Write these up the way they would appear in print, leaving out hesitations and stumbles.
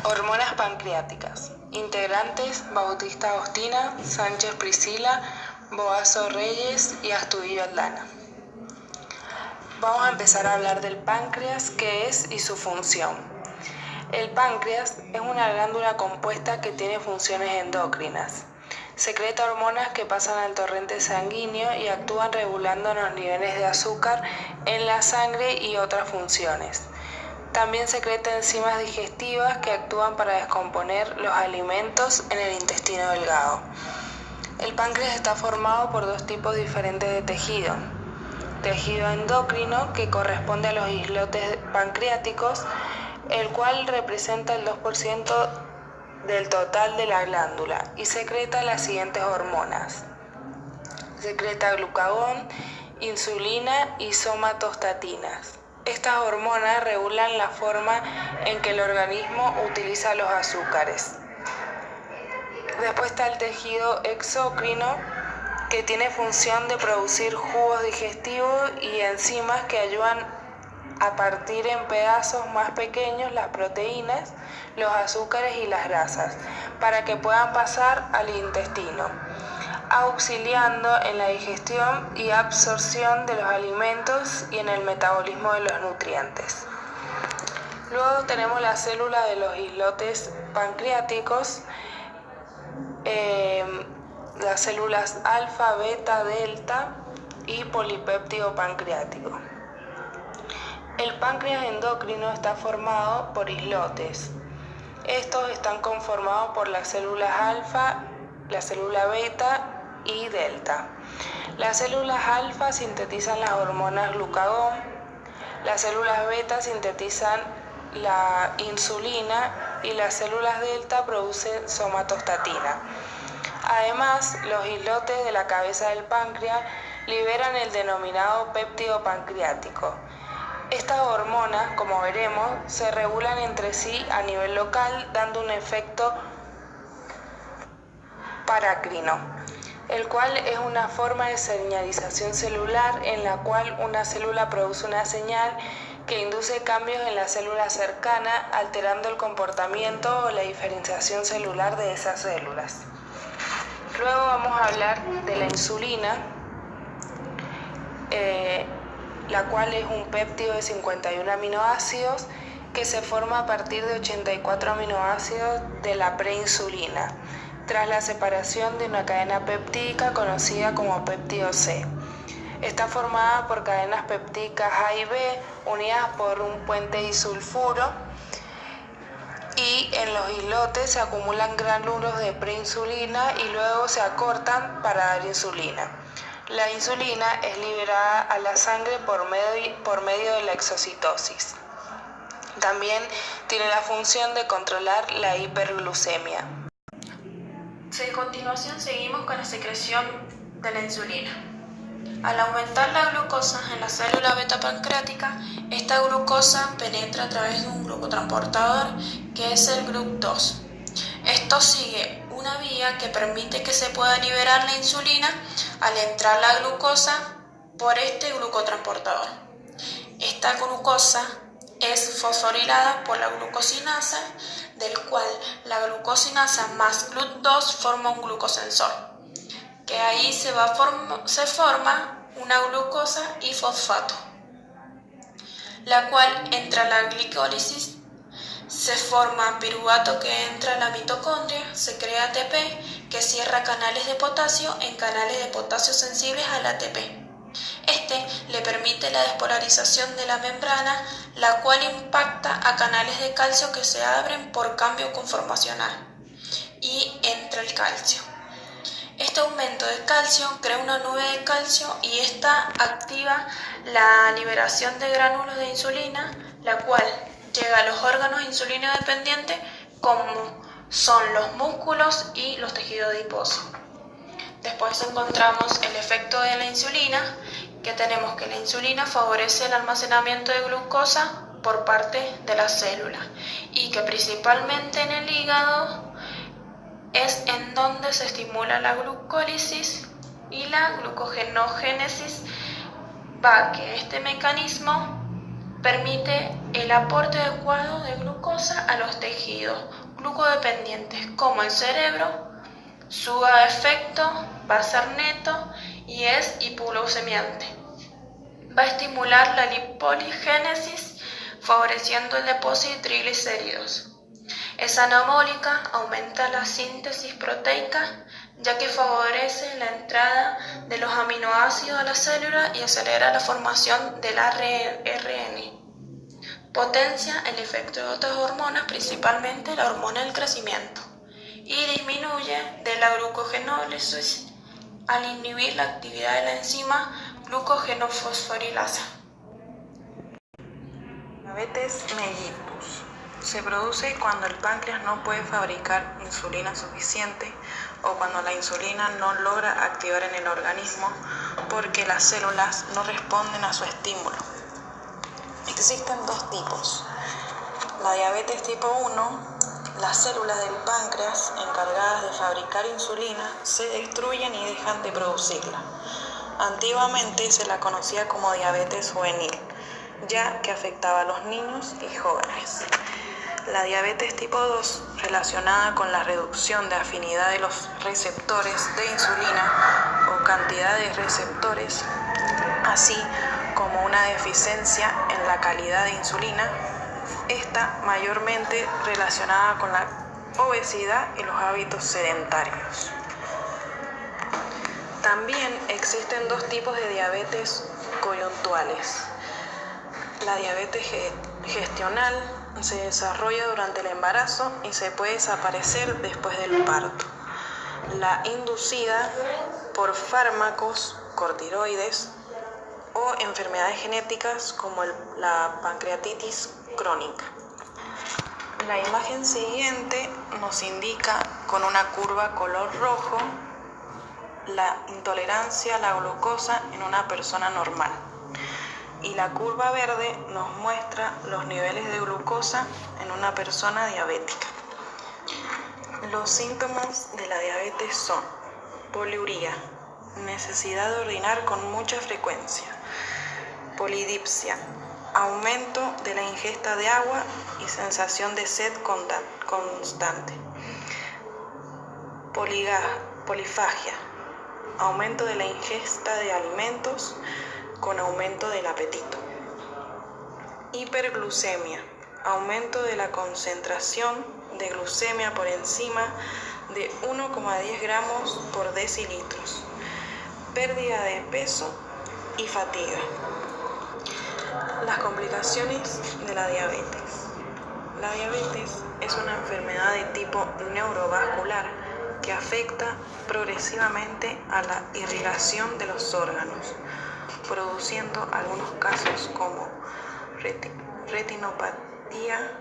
Hormonas pancreáticas. Integrantes: Bautista Agostina, Sánchez Priscila, Boazo Reyes y Astudillo Aldana. Vamos a empezar a hablar del páncreas, qué es y su función. El páncreas es una glándula compuesta que tiene funciones endocrinas. Secreta hormonas que pasan al torrente sanguíneo y actúan regulando los niveles de azúcar en la sangre y otras funciones. También secreta enzimas digestivas que actúan para descomponer los alimentos en el intestino delgado. El páncreas está formado por dos tipos diferentes de tejido. Tejido endocrino, que corresponde a los islotes pancreáticos, el cual representa el 2% del total de la glándula y secreta las siguientes hormonas. Secreta glucagón, insulina y somatostatinas. Estas hormonas regulan la forma en que el organismo utiliza los azúcares. Después está el tejido exócrino, que tiene función de producir jugos digestivos y enzimas que ayudan a partir en pedazos más pequeños las proteínas, los azúcares y las grasas, para que puedan pasar al intestino, auxiliando en la digestión y absorción de los alimentos y en el metabolismo de los nutrientes. Luego tenemos las células de los islotes pancreáticos, las células alfa, beta, delta y polipéptido pancreático. El páncreas endocrino está formado por islotes. Estos están conformados por las células alfa, la célula beta y delta. Las células alfa sintetizan las hormonas glucagón, las células beta sintetizan la insulina y las células delta producen somatostatina. Además, los islotes de la cabeza del páncreas liberan el denominado péptido pancreático. Estas hormonas, como veremos, se regulan entre sí a nivel local, dando un efecto parácrino, el cual es una forma de señalización celular en la cual una célula produce una señal que induce cambios en la célula cercana, alterando el comportamiento o la diferenciación celular de esas células. Luego vamos a hablar de la insulina, la cual es un péptido de 51 aminoácidos que se forma a partir de 84 aminoácidos de la preinsulina, tras la separación de una cadena peptídica conocida como péptido C. Está formada por cadenas peptídicas A y B unidas por un puente disulfuro, y en los islotes se acumulan gránulos de preinsulina y luego se acortan para dar insulina. La insulina es liberada a la sangre por medio de la exocitosis. También tiene la función de controlar la hiperglucemia. A continuación seguimos con la secreción de la insulina. Al aumentar la glucosa en la célula beta pancreática, esta glucosa penetra a través de un glucotransportador que es el GLUT2. Esto sigue una vía que permite que se pueda liberar la insulina al entrar la glucosa por este glucotransportador. Esta glucosa es fosforilada por la glucosinasa, del cual la glucosinasa más GLUT2 forma un glucosensor, que ahí se forma una glucosa y fosfato, la cual entra a la glicólisis, se forma piruvato que entra a la mitocondria, se crea ATP que cierra canales de potasio en canales de potasio sensibles al ATP. Este le permite la despolarización de la membrana, la cual impacta a canales de calcio que se abren por cambio conformacional y entra el calcio. Este aumento de calcio crea una nube de calcio y esta activa la liberación de gránulos de insulina, la cual llega a los órganos insulino dependientes como son los músculos y los tejidos adiposos. Después encontramos el efecto de la insulina, que tenemos que la insulina favorece el almacenamiento de glucosa por parte de la célula y que principalmente en el hígado es en donde se estimula la glucólisis y la glucogenogénesis, que este mecanismo Permite el aporte adecuado de glucosa a los tejidos glucodependientes como el cerebro. Su efecto va a ser neto y es hipoglucemiante. Va a estimular la lipólisis, favoreciendo el depósito de triglicéridos. Es anabólica, aumenta la síntesis proteica, ya que favorece la entrada de los aminoácidos a la célula y acelera la formación del ARN. Potencia el efecto de otras hormonas, principalmente la hormona del crecimiento, y disminuye de la glucogenólisis al inhibir la actividad de la enzima glucogenofosforilasa. Diabetes mellitus. Se produce cuando el páncreas no puede fabricar insulina suficiente o cuando la insulina no logra activar en el organismo porque las células no responden a su estímulo. Existen dos tipos. La diabetes tipo 1, las células del páncreas encargadas de fabricar insulina se destruyen y dejan de producirla. Antiguamente se la conocía como diabetes juvenil, ya que afectaba a los niños y jóvenes. La diabetes tipo 2, relacionada con la reducción de afinidad de los receptores de insulina o cantidad de receptores, así como una deficiencia en la calidad de insulina, está mayormente relacionada con la obesidad y los hábitos sedentarios. También existen dos tipos de diabetes coyuntuales. La diabetes gestional se desarrolla durante el embarazo y se puede desaparecer después del parto. La inducida por fármacos, corticoides o enfermedades genéticas como la pancreatitis crónica. La imagen siguiente nos indica con una curva color rojo la intolerancia a la glucosa en una persona normal. Y la curva verde nos muestra los niveles de glucosa en una persona diabética. Los síntomas de la diabetes son poliuria, necesidad de orinar con mucha frecuencia, polidipsia, aumento de la ingesta de agua y sensación de sed constante, polifagia, aumento de la ingesta de alimentos con aumento del apetito. Hiperglucemia, aumento de la concentración de glucemia por encima de 1,10 gramos por decilitros. Pérdida de peso y fatiga. Las complicaciones de la diabetes. La diabetes es una enfermedad de tipo neurovascular que afecta progresivamente a la irrigación de los órganos, produciendo algunos casos como retinopatía,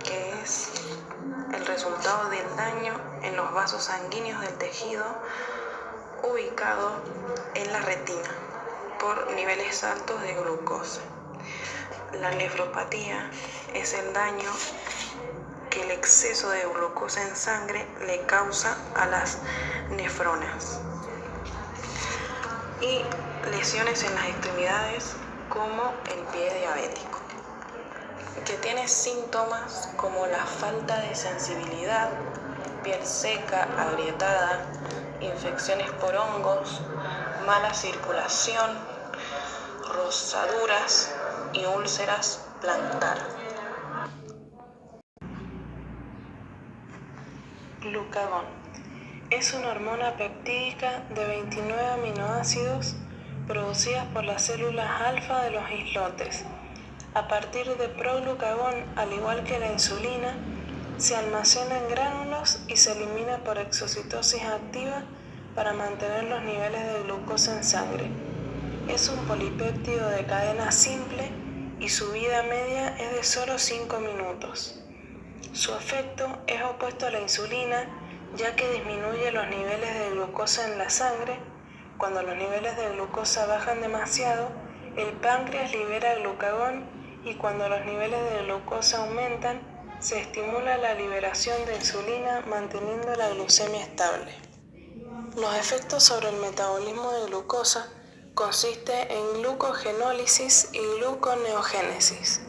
que es el resultado del daño en los vasos sanguíneos del tejido ubicado en la retina por niveles altos de glucosa. La nefropatía es el daño que el exceso de glucosa en sangre le causa a las nefronas. Y lesiones en las extremidades como el pie diabético, que tiene síntomas como la falta de sensibilidad, piel seca, agrietada, infecciones por hongos, mala circulación, rosaduras y úlceras plantar. Glucagón es una hormona peptídica de 29 aminoácidos producidas por las células alfa de los islotes. A partir de proglucagón, al igual que la insulina, se almacena en gránulos y se elimina por exocitosis activa para mantener los niveles de glucosa en sangre. Es un polipéptido de cadena simple y su vida media es de solo 5 minutos. Su efecto es opuesto a la insulina, ya que disminuye los niveles de glucosa en la sangre. Cuando los niveles de glucosa bajan demasiado, el páncreas libera glucagón y cuando los niveles de glucosa aumentan, se estimula la liberación de insulina manteniendo la glucemia estable. Los efectos sobre el metabolismo de glucosa consiste en glucogenólisis y gluconeogénesis.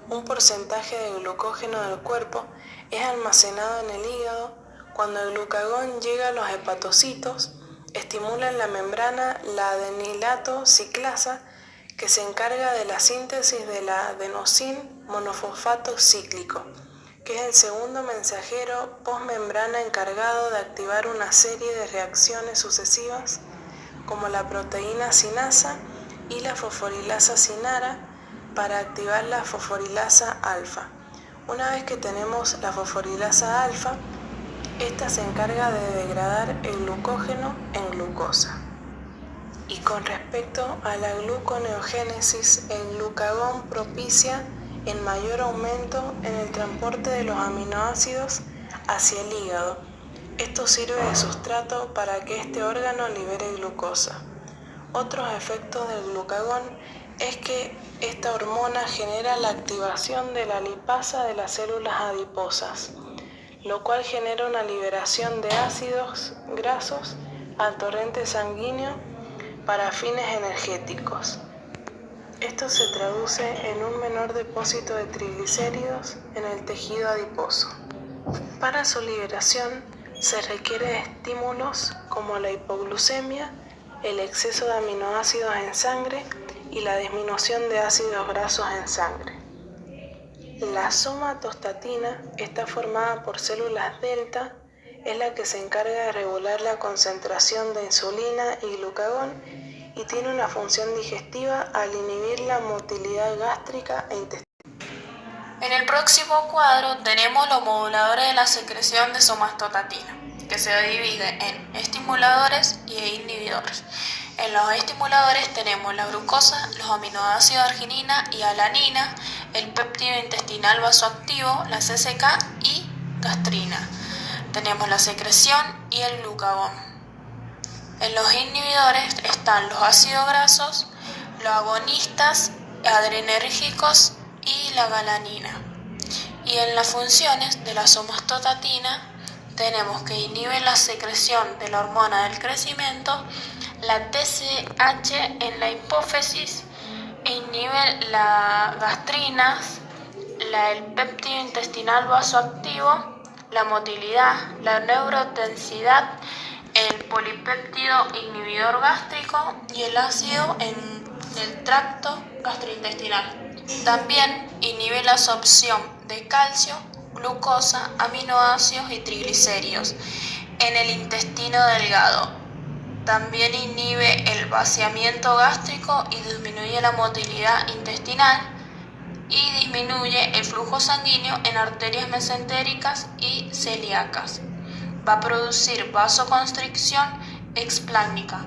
Un porcentaje de glucógeno del cuerpo es almacenado en el hígado. Cuando el glucagón llega a los hepatocitos, estimula en la membrana la adenilato ciclasa, que se encarga de la síntesis de la adenosín monofosfato cíclico, que es el segundo mensajero postmembrana encargado de activar una serie de reacciones sucesivas como la proteína sinasa y la fosforilasa sinara para activar la fosforilasa alfa. Una vez que tenemos la fosforilasa alfa, esta se encarga de degradar el glucógeno en glucosa. Y con respecto a la gluconeogénesis, el glucagón propicia el mayor aumento en el transporte de los aminoácidos hacia el hígado. Esto sirve de sustrato para que este órgano libere glucosa. Otros efectos del glucagón es que esta hormona genera la activación de la lipasa de las células adiposas, lo cual genera una liberación de ácidos grasos al torrente sanguíneo para fines energéticos. Esto se traduce en un menor depósito de triglicéridos en el tejido adiposo. Para su liberación se requiere de estímulos como la hipoglucemia, el exceso de aminoácidos en sangre y la disminución de ácidos grasos en sangre. La somatostatina está formada por células delta, es la que se encarga de regular la concentración de insulina y glucagón y tiene una función digestiva al inhibir la motilidad gástrica e intestinal. En el próximo cuadro tenemos los moduladores de la secreción de somatostatina, que se divide en estimuladores y inhibidores. En los estimuladores tenemos la glucosa, los aminoácidos arginina y alanina, el péptido intestinal vasoactivo, la CCK y gastrina. Tenemos la secreción y el glucagón. En los inhibidores están los ácidos grasos, los agonistas adrenérgicos y la galanina. Y en las funciones de la somatostatina tenemos que inhibe la secreción de la hormona del crecimiento, la TSH en la hipófisis, inhibe la gastrina, el péptido intestinal vasoactivo, la motilidad, la neurotensidad, el polipéptido inhibidor gástrico y el ácido en el tracto gastrointestinal. También inhibe la absorción de calcio, glucosa, aminoácidos y triglicéridos en el intestino delgado. También inhibe el vaciamiento gástrico y disminuye la motilidad intestinal y disminuye el flujo sanguíneo en arterias mesentéricas y celíacas. Va a producir vasoconstricción explásmica.